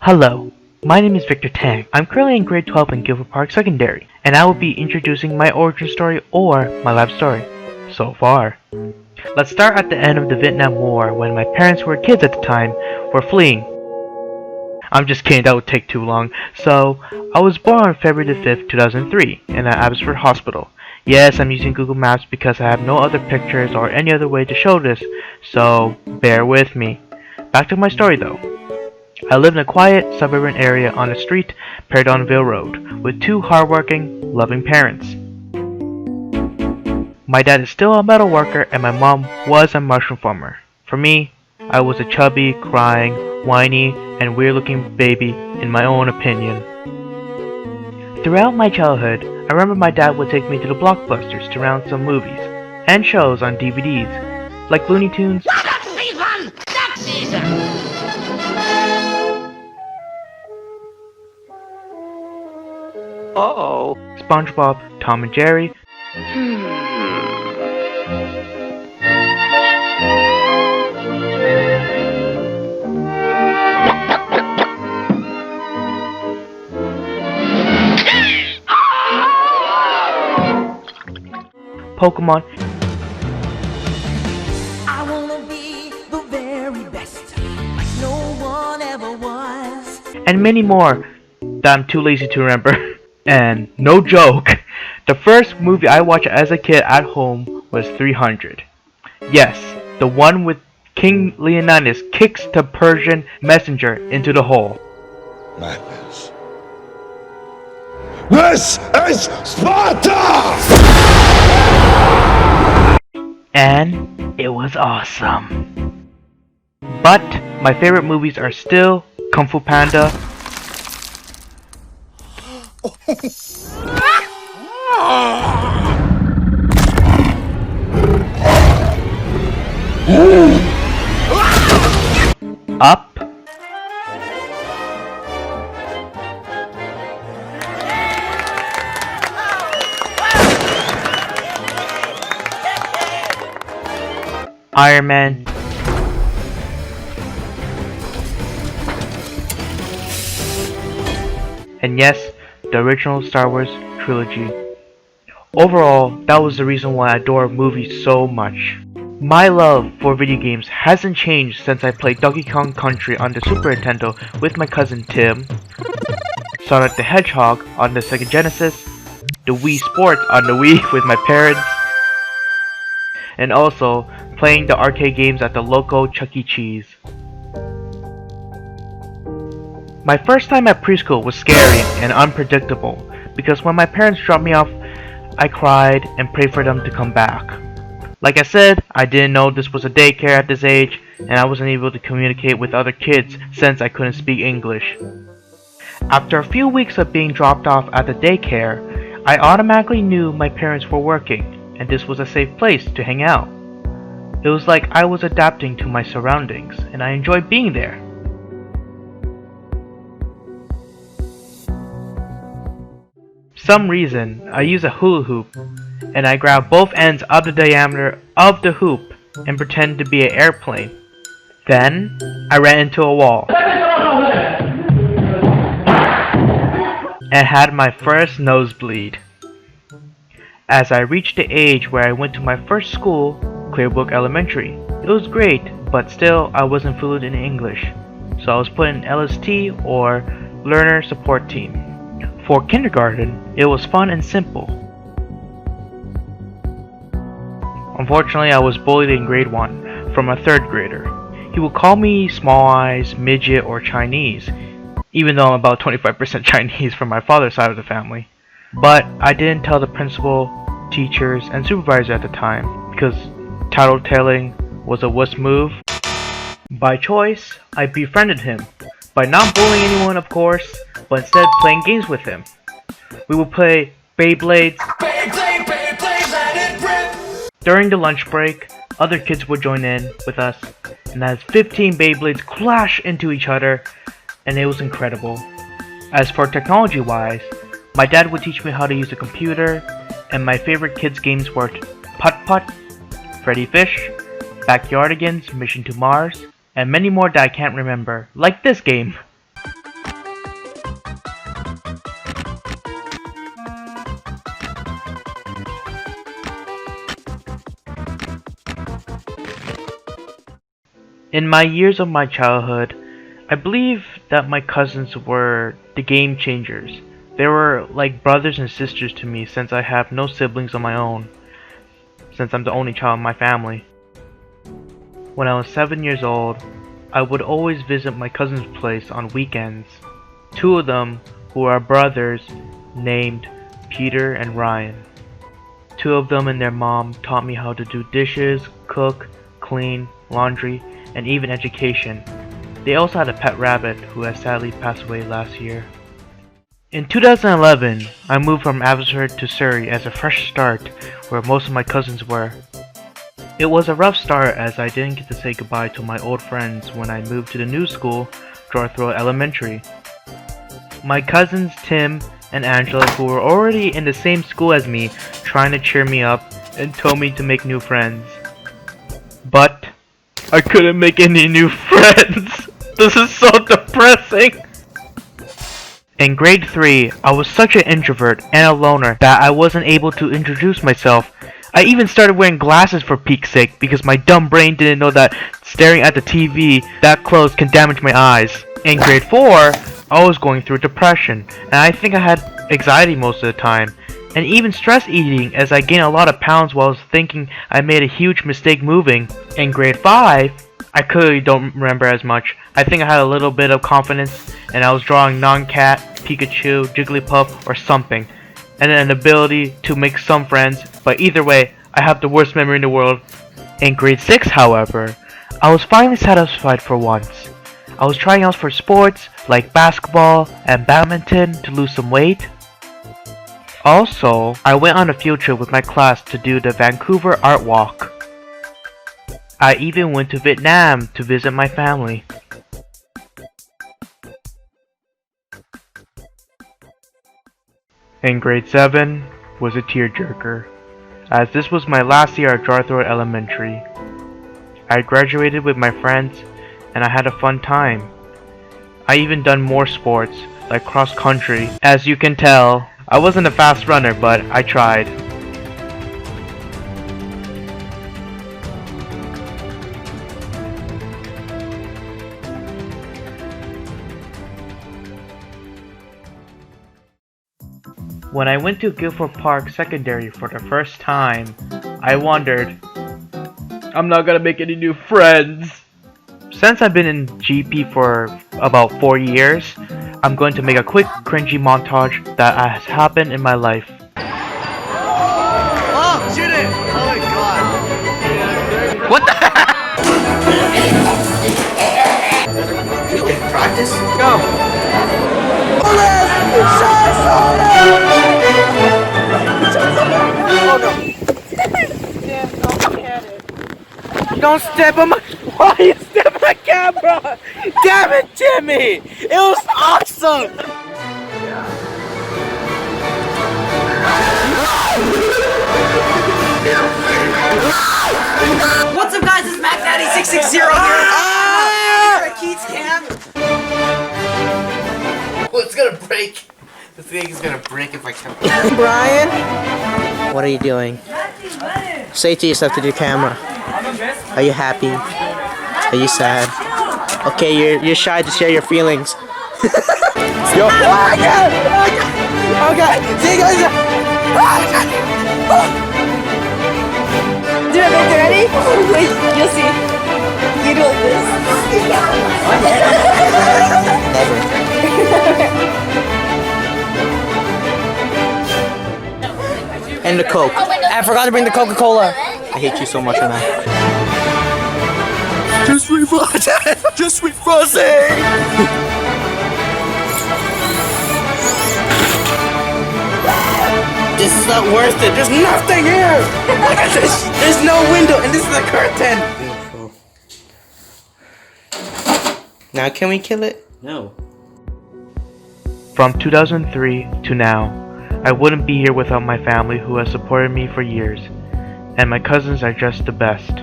Hello, my name is Victor Tang. I'm currently in grade 12 in Guildford Park Secondary, and I will be introducing my origin story or my life story. So far. Let's start at the end of the Vietnam War when my parents, who were kids at the time, were fleeing. I'm just kidding, that would take too long. So, I was born on February the 5th, 2003, in an Abbotsford hospital. Yes, I'm using Google Maps because I have no other pictures or any other way to show this, so bear with me. Back to my story though. I live in a quiet suburban area on a street, Paradonville Road, with two hardworking, loving parents. My dad is still a metal worker and my mom was a mushroom farmer. For me, I was a chubby, crying, whiny, and weird-looking baby in my own opinion. Throughout my childhood, I remember my dad would take me to the blockbusters to rent some movies and shows on DVDs, like Looney Tunes, Duck season! Uh-oh. SpongeBob, Tom and Jerry, Pokemon, I wanna be the very best, like no one ever was. and many more that I'm too lazy to remember. And no joke, the first movie I watched as a kid at home was 300. Yes, the one with King Leonidas kicks the Persian messenger into the hole. Madness. This is Sparta! And it was awesome. But my favorite movies are still Kung Fu Panda, Up, Iron Man, and yes, the original Star Wars trilogy. Overall, that was the reason why I adore movies so much. My love for video games hasn't changed since I played Donkey Kong Country on the Super Nintendo with my cousin Tim, Sonic the Hedgehog on the Sega Genesis, the Wii Sports on the Wii with my parents, and also playing the arcade games at the local Chuck E. Cheese. My first time at preschool was scary and unpredictable because when my parents dropped me off, I cried and prayed for them to come back. Like I said, I didn't know this was a daycare at this age and I wasn't able to communicate with other kids since I couldn't speak English. After a few weeks of being dropped off at the daycare, I automatically knew my parents were working and this was a safe place to hang out. It was like I was adapting to my surroundings and I enjoyed being there. For some reason, I use a hula hoop and I grab both ends of the diameter of the hoop and pretend to be an airplane. Then, I ran into a wall and had my first nosebleed. As I reached the age where I went to my first school, Clearbrook Elementary, it was great, but still I wasn't fluent in English, so I was put in LST or Learner Support Team. For kindergarten, it was fun and simple. Unfortunately, I was bullied in grade 1 from a 3rd grader. He would call me small eyes, midget, or Chinese, even though I'm about 25% Chinese from my father's side of the family. But I didn't tell the principal, teachers, and supervisor at the time because tattletaling was a wuss move. By choice, I befriended him, by not bullying anyone of course, but instead playing games with him. We would play Beyblades. During the lunch break, other kids would join in with us, and as 15 Beyblades clash into each other, and it was incredible. As for technology wise, my dad would teach me how to use a computer, and my favorite kids games were Putt Putt, Freddy Fish, Backyardigans, Mission to Mars, and many more that I can't remember, like this game. In my years of my childhood, I believe that my cousins were the game changers. They were like brothers and sisters to me since I have no siblings of my own, since I'm the only child in my family. When I was 7 years old, I would always visit my cousin's place on weekends. Two of them, who are brothers, named Peter and Ryan. Two of them and their mom taught me how to do dishes, cook, clean, laundry, and even education. They also had a pet rabbit who has sadly passed away last year. In 2011, I moved from Abbotsford to Surrey as a fresh start where most of my cousins were. It was a rough start as I didn't get to say goodbye to my old friends when I moved to the new school, Guildford Elementary. My cousins Tim and Angela, who were already in the same school as me, trying to cheer me up and told me to make new friends. But I couldn't make any new friends. This is so depressing. In grade 3, I was such an introvert and a loner that I wasn't able to introduce myself. I even started wearing glasses for peak's sake because my dumb brain didn't know that staring at the TV that close can damage my eyes. In grade 4, I was going through depression, and I think I had anxiety most of the time, and even stress eating as I gained a lot of pounds while I was thinking I made a huge mistake moving. In grade 5, I clearly don't remember as much. I think I had a little bit of confidence, and I was drawing non-cat, Pikachu, Jigglypuff, or something, and an ability to make some friends, but either way, I have the worst memory in the world. In grade 6, however, I was finally satisfied for once. I was trying out for sports like basketball and badminton to lose some weight. Also, I went on a field trip with my class to do the Vancouver Art Walk. I even went to Vietnam to visit my family. In grade 7 was a tearjerker, as this was my last year at Guildford Elementary. I graduated with my friends and I had a fun time. I even done more sports, like cross country. As you can tell, I wasn't a fast runner, but I tried. When I went to Guildford Park Secondary for the first time, I wondered, I'm not gonna make any new friends. Since I've been in GP for about 4 years, I'm going to make a quick cringy montage that has happened in my life. Oh, shoot it! Oh my god! What the heck? You in practice? Go! Oh no! Yeah, I'll get it. Don't step on my. Why you step on my camera? Damn it, Jimmy! It was awesome! What's up, guys? It's Mac Daddy 660 here. Keith's cam. Oh, it's gonna break. This thing is gonna break if I come. Brian? What are you doing? Say to yourself to the camera. Are you happy? Are you sad? Okay, you're shy to share your feelings. Yo! Oh my god! Okay, see you guys! Do it, Victor, ready? Wait, you'll see. You do like this. And the Coke. I forgot to bring the Coca-Cola. I hate you so much for that. Just refrost it! Just refrost it! This is not worth it. There's nothing here! Look at this! There's no window and this is a curtain! Now can we kill it? No. From 2003 to now, I wouldn't be here without my family who has supported me for years, and my cousins are just the best.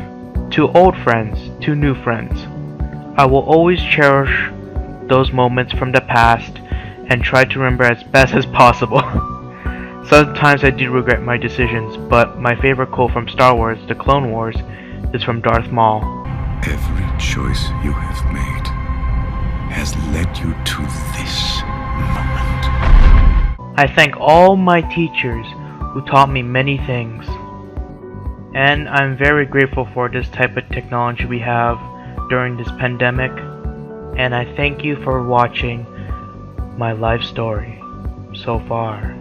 To old friends, to new friends, I will always cherish those moments from the past and try to remember as best as possible. Sometimes I do regret my decisions, but my favorite quote from Star Wars, The Clone Wars, is from Darth Maul. Every choice you have made has led you to this moment. I thank all my teachers who taught me many things. And I'm very grateful for this type of technology we have during this pandemic. And I thank you for watching my life story so far.